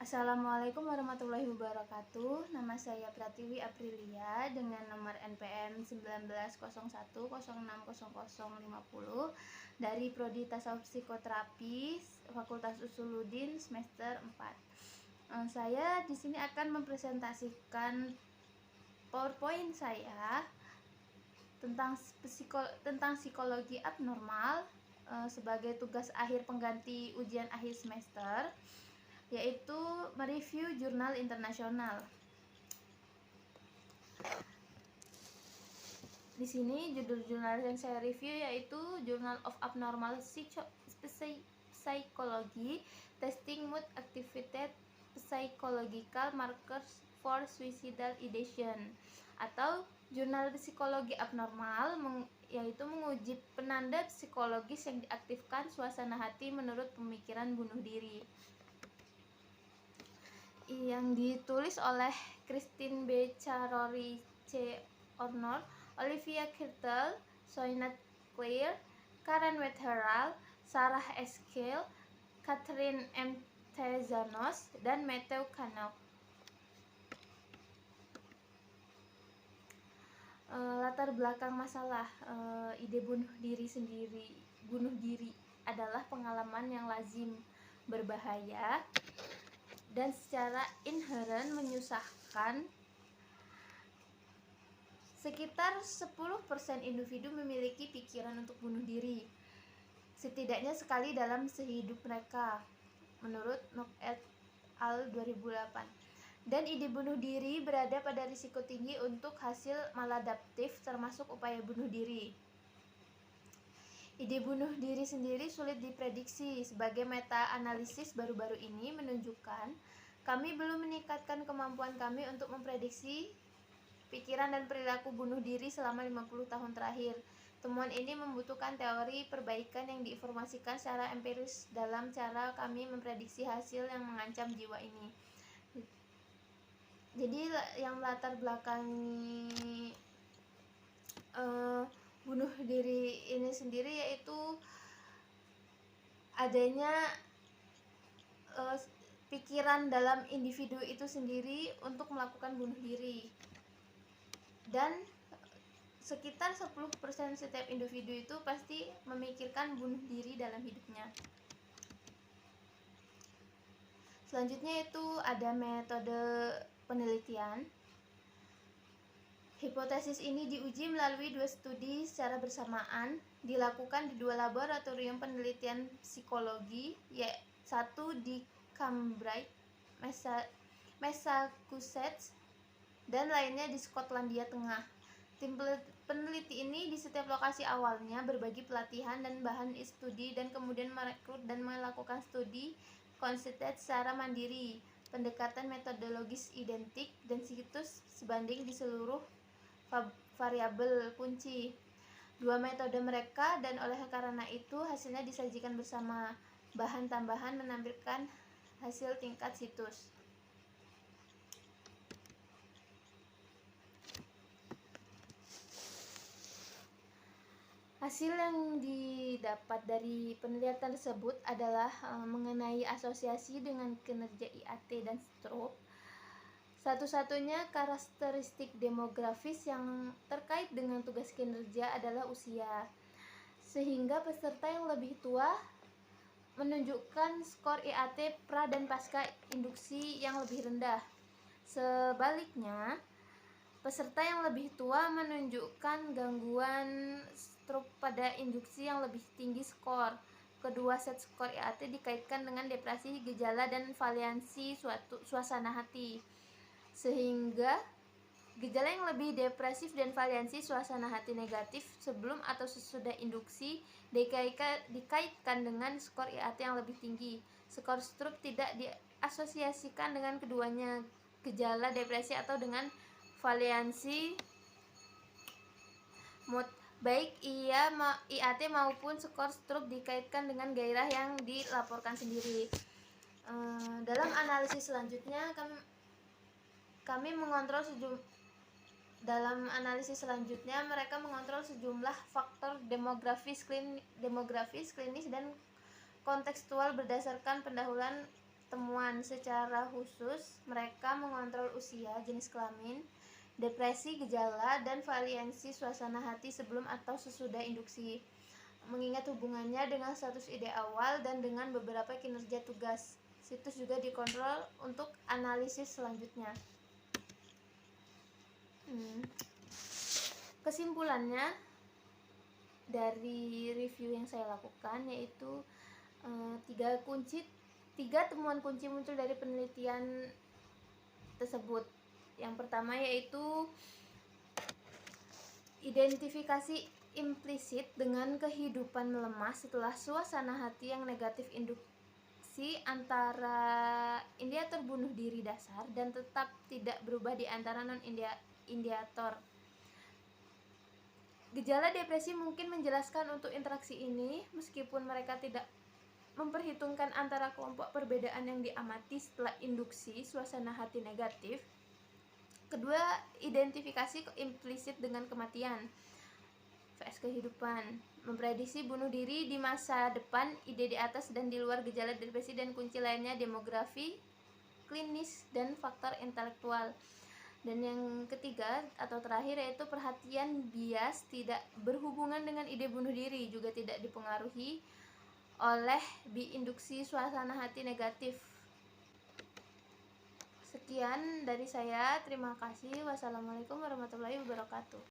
Assalamualaikum warahmatullahi wabarakatuh. Nama saya Pratiwi Aprilia dengan nomor NPM 1901060050 dari Prodi Tasawuf Psikoterapi Fakultas Usuluddin semester 4. Saya di sini akan mempresentasikan PowerPoint saya tentang psikologi abnormal sebagai tugas akhir pengganti ujian akhir semester, yaitu mereview jurnal internasional. Di sini judul jurnal yang saya review yaitu Journal of Abnormal Psychology Testing Mood Activated Psychological Markers for Suicidal Ideation, atau Jurnal Psikologi Abnormal, yaitu menguji penanda psikologis yang diaktifkan suasana hati menurut pemikiran bunuh diri, yang ditulis oleh Christine B. Charori C. Ornor, Olivia Kirtle, Soinat Claire, Karen Wetherall, Sarah S. Kale, Catherine M. Tezanos, dan Matthew Cannock. Latar belakang masalah ide bunuh diri adalah pengalaman yang lazim, berbahaya, dan secara inheren menyusahkan. Sekitar 10% individu memiliki pikiran untuk bunuh diri, setidaknya sekali dalam sehidup mereka, menurut Nock et al. 2008. Dan ide bunuh diri berada pada risiko tinggi untuk hasil maladaptif, termasuk upaya bunuh diri. Ide bunuh diri sendiri sulit diprediksi. Sebagai meta-analisis baru-baru ini menunjukkan, kami belum meningkatkan kemampuan kami untuk memprediksi pikiran dan perilaku bunuh diri selama 50 tahun terakhir. Temuan ini membutuhkan teori perbaikan yang diinformasikan secara empiris dalam cara kami memprediksi hasil yang mengancam jiwa ini. Jadi yang latar belakangi bunuh diri ini sendiri yaitu adanya pikiran dalam individu itu sendiri untuk melakukan bunuh diri, dan sekitar 10% setiap individu itu pasti memikirkan bunuh diri dalam hidupnya. Selanjutnya itu ada metode penelitian. Hipotesis ini diuji melalui 2 studi secara bersamaan, dilakukan di 2 laboratorium penelitian psikologi, satu di Cambridge, Massachusetts, dan lainnya di Skotlandia Tengah. Tim peneliti ini di setiap lokasi awalnya berbagi pelatihan dan bahan studi, dan kemudian merekrut dan melakukan studi konsisten secara mandiri. Pendekatan metodologis identik dan situs sebanding di seluruh variabel kunci 2 metode mereka, dan oleh karena itu hasilnya disajikan bersama. Bahan tambahan menampilkan hasil tingkat situs. Hasil yang didapat dari penelitian tersebut adalah mengenai asosiasi dengan kinerja IAT dan stroke. Satu-satunya karakteristik demografis yang terkait dengan tugas kinerja adalah usia, sehingga peserta yang lebih tua menunjukkan skor IAT pra dan pasca induksi yang lebih rendah. Sebaliknya, peserta yang lebih tua menunjukkan gangguan stroke pada induksi yang lebih tinggi skor. Kedua set skor IAT dikaitkan dengan depresi, gejala, dan variasi suasana hati, sehingga gejala yang lebih depresif dan variasi suasana hati negatif sebelum atau sesudah induksi dikaitkan dengan skor IAT yang lebih tinggi. Skor stroke tidak diasosiasikan dengan keduanya, gejala depresi atau dengan variasi mood. Baik IAT maupun skor stroke dikaitkan dengan gairah yang dilaporkan sendiri. Dalam analisis selanjutnya mereka mengontrol sejumlah faktor demografis, klinis, dan kontekstual berdasarkan pendahuluan temuan secara khusus, mereka mengontrol usia, jenis kelamin, depresi, gejala, dan variasi suasana hati sebelum atau sesudah induksi, mengingat hubungannya dengan status ide awal dan dengan beberapa kinerja tugas. Situs juga dikontrol untuk analisis selanjutnya. Kesimpulannya dari review yang saya lakukan yaitu tiga temuan kunci muncul dari penelitian tersebut. Yang pertama yaitu identifikasi implisit dengan kehidupan melemah setelah suasana hati yang negatif induksi antara indiator bunuh diri dasar dan tetap tidak berubah di antara non-indiator. Gejala depresi mungkin menjelaskan untuk interaksi ini, meskipun mereka tidak memperhitungkan antara kelompok perbedaan yang diamati setelah induksi suasana hati negatif. Kedua, identifikasi implisit dengan kematian vs kehidupan, memprediksi bunuh diri di masa depan, ide di atas dan di luar gejala depresi, dan kunci lainnya demografi, klinis, dan faktor intelektual. Dan yang ketiga atau terakhir yaitu perhatian bias tidak berhubungan dengan ide bunuh diri, juga tidak dipengaruhi oleh induksi suasana hati negatif. Sekian dari saya, terima kasih. Wassalamualaikum warahmatullahi wabarakatuh.